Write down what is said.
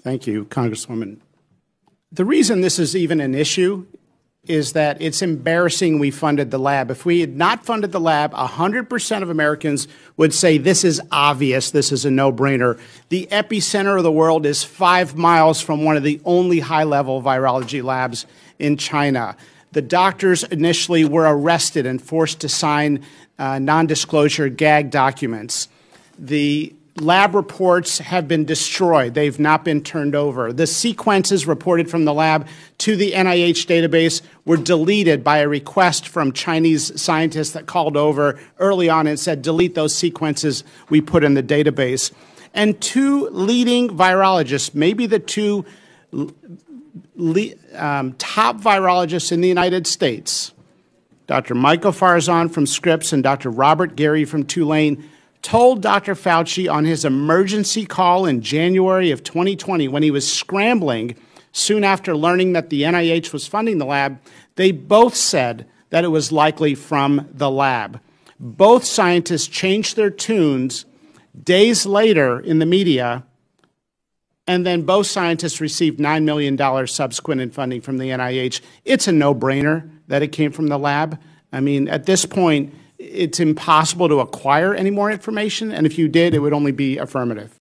Thank you, Congresswoman. The reason this is even an issue is that it's embarrassing we funded the lab. If we had not funded the lab, 100% of Americans would say this is obvious, this is a no-brainer. The epicenter of the world is 5 miles from one of the only high-level virology labs in China. The doctors initially were arrested and forced to sign non-disclosure gag documents. The lab reports have been destroyed. They've not been turned over. The sequences reported from the lab to the NIH database were deleted by a request from Chinese scientists that called over early on and said, delete those sequences we put in the database. And two leading virologists, maybe the two top virologists in the United States, Dr. Michael Farzan from Scripps and Dr. Robert Gary from Tulane, told Dr. Fauci on his emergency call in January of 2020 when he was scrambling soon after learning that the NIH was funding the lab, they both said that it was likely from the lab. Both scientists changed their tunes days later in the media, and then both scientists received $9 million subsequent in funding from the NIH. It's a no-brainer that it came from the lab. I mean, at this point, it's impossible to acquire any more information, and if you did, it would only be affirmative.